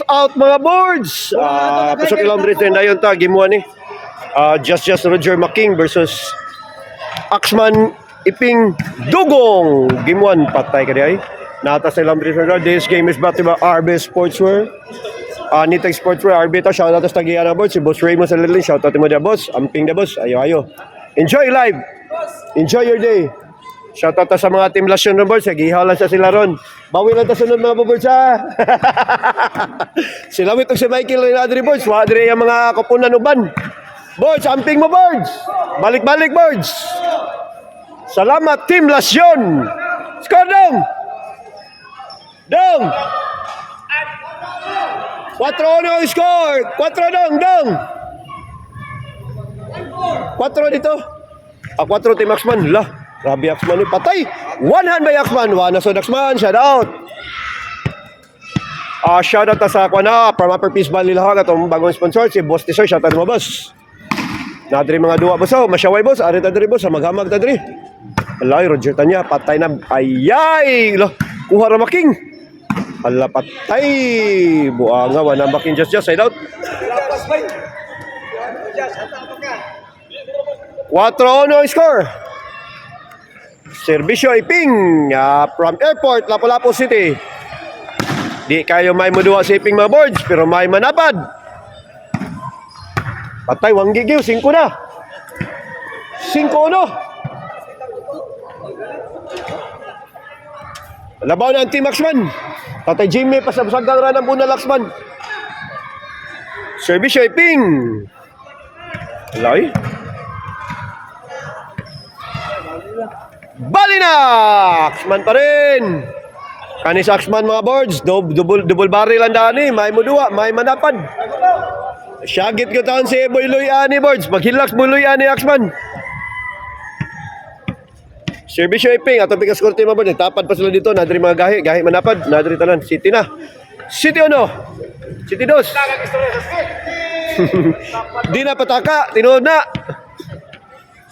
Out mga boards. Pasok ilang rin na yun ta. Gimuha ni. Just Roger Making versus Axman Iping Dugong. Gimuan patay ka di ay. Nata sa ilang rin na. This game is brought to you by RB Sportswear. Nitag Sportswear. RB ta. Shout out sa tagiyan na boss. Si Boss Raymond sa Lilin. Shout out mo dia boss. Amping dia boss. Ayo. Enjoy live. Enjoy your day. Shoutout sa mga team Lasyon ng boards. Gihala sa sila ron. Bawi lang ta sunod mga boards ha. Sila itong si Michael na Adri boards. Wadri ang mga kupunan uban. Boards, amping mo boards. Balik-balik boards. Salamat team Lasyon. Score dong. Dong. 4-1 score. 4 dong. 4 dito. 4 team Axman. Lah. Grabe Axman ni patay. 1 hand by Axman. Wana so Axman. Shout out. Shout out sa Aquana from Upper Peace Valley Lahag atong bagong sponsor si Boss Tisoy. Shout out mo boss. Nadri mga duwa boss. Masyaway boss. Ari ta diri boss. Maghamag ta diri. Alay Roger tanya patay na. Ayay. Kuha ra making. Hala patay. Buanga wana making just side out. 4-1 score. Servisyo Iping from Airport, Lapu-Lapu City. Di kayo may muduwa sa Iping mga boards, pero may manapad. Patay, wanggi giw, 5 na. 5-1. Labaw na ang Team Axman. Tatay Jimmy, pasabsagang ran ang Buna Laxman. Servisyo Iping. Alay. Balina! Axman pa rin. Kanis Axman mga boards. Double barrel ang dani. May muduwa, may manapad. Syagit ko taon si Boyloy Ani boards. Maghilaks Boyloy Ani Axman. Servisyo Iping. Atong pikas korte mga boards. Tapad pa sila dito. Nadri mga gahi. Gahi manapad. Nadri tanan. City na. City ano? City 2. Di na pataka. Tinood na.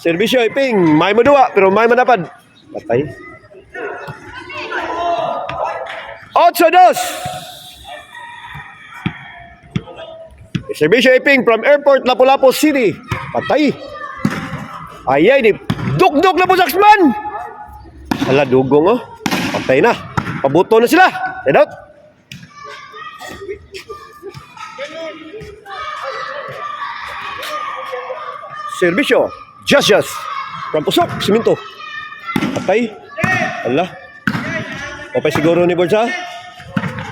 Servisyo Iping, may maduwa pero may manapad. Patay. 8-2. Servisyo Iping from Airport, Lapu-Lapu City. Patay. Ayay ni dugdog na po sa Axman. Hala dugong oh. Patay na. Pabuto na sila. Head out. Servisyo Just from Pusok, Siminto. Patay. Allah. Papay siguro ni Borja.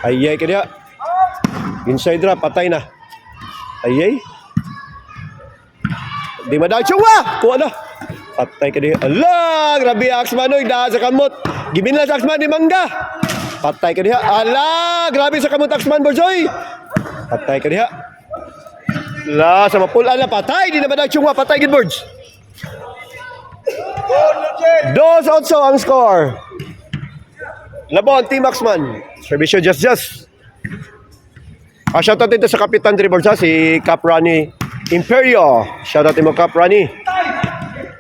Ayay ka diya. Inside ra, patay na. Ayay. Di madang tsuwa. Kuha na. Patay ka diya. Allah. Grabe Axman. Dahil sa kamot. Giminla sa Axman ni Mangga. Patay ka diya. Allah. Grabe sa kamot Axman, Borjoy. Patay ka diya. La, sa mapulaan na patay. Di na madang tsuwa. Patay gid boards. 2-8 ang score. Labon, Team Axman. Servisyo just. Shoutout dito sa Kapitan Dribbles si Cap Rani Imperio. Shoutout mo Cap Rani.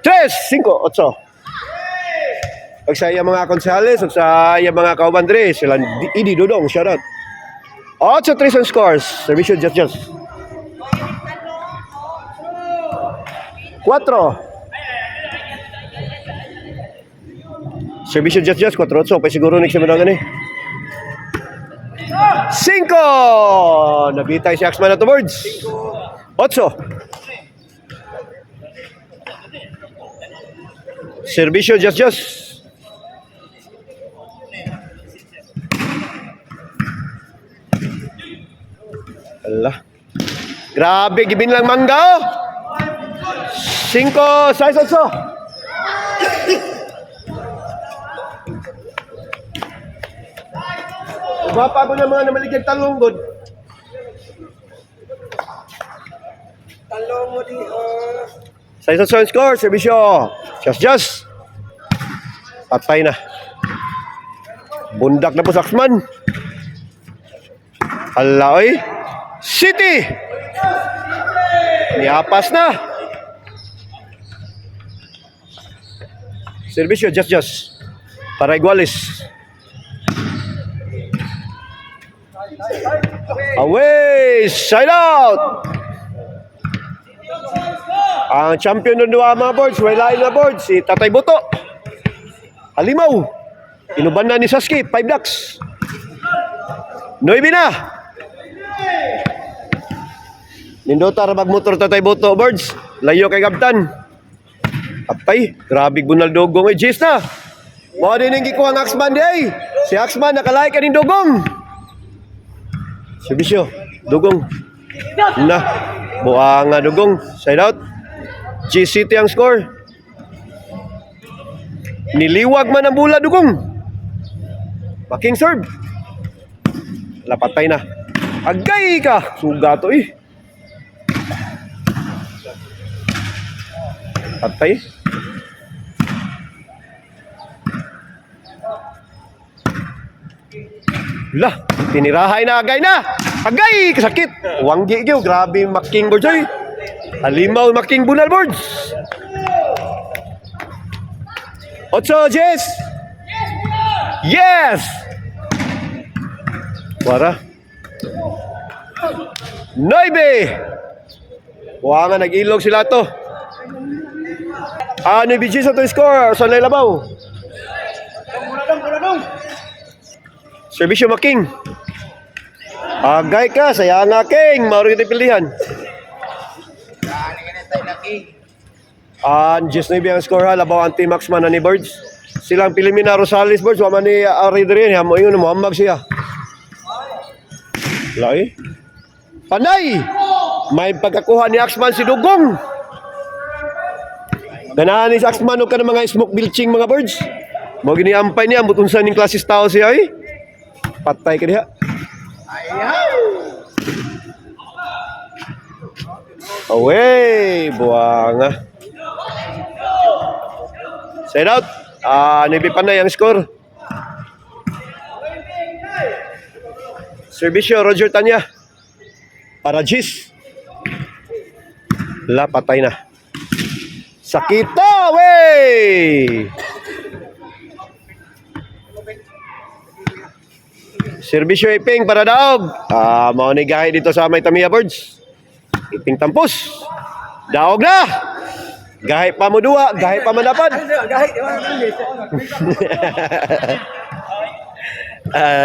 3-5-8. Pag sa iya mga konsehales, sa iya mga kaubandre, sila Idi Dudong, shoutout. 8-3 ang scores. Servisyo just. 4. Servisyo just 4-8. Pa siguro next naman ang 5. Nabitay si Axman na to boards. 8. Servisyo just. Allah. Grabe gibin lang Mangga. 5, 6-8. Bapa ko na mga namaligyan talunggod. Talong mo di. Sa score, servisyo. Just. Patay na. Bundak na po sa Axman. Hala oy. City. Niapas na. Servisyo just. Para igualis. Bye. Away! Side out! Ang champion ng dua mga boards, wala na boards, si Tatay Boto. Halimaw. Inuban na ni Sasuke, 5 ducks. 9 na. Nindota ra magmotor Tatay Boto boards. Layo kay Kaptan. Apay, grabe bunal dugong ay Jis na. Mo din ang gikuha ng Axman day. Si Axman nakalay kaning dugong. Servisyo, dugong. Na. Buang nga dugong. Side out. G-City ang score. Niliwag man ang bula dugong. Making serve. Lapatay na. Agay ka. Suga to eh. Patay. Lah, tinirahay na agay na. Agay, kasakit. Wanggi gyud, grabe making boards oy. Halimaw making bunal boards. Otso, Jess. Yes. Wara. 9. Wa nga nag-ilog sila to. Ano BG sa to score? Sa Labaw. Servisyo making. Agay ka, saya nga king. Mauro kita pilihan. Just na ibang score ha. Labaw ang Team Axman na ni Birds. Silang Pilimina Rosales Birds. Wama ni Ari rin. Hamo yun, muhammag siya. Lai. Panay! May pagkakuha ni Axman si Dugong. Ganahan ni Axman o ka ng mga smoke bilching mga Birds. Mo giniampay niya. Butunsan yung klasis tao siya eh. Patay ka diha. Away, buwanga. Side out. Nibipan na yung score. Servisyo, Roger Tanya. Para Gis. Patay na. Sakita, wey! Servisyo Iping para daog. Maunigahe dito sa may Tamiya Birds. Iping tampos. Daog na. Gahe pa mo duwa. Gahe pa manapad.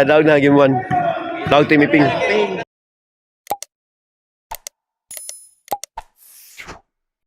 Daog na, game 1. Daog Team Iping.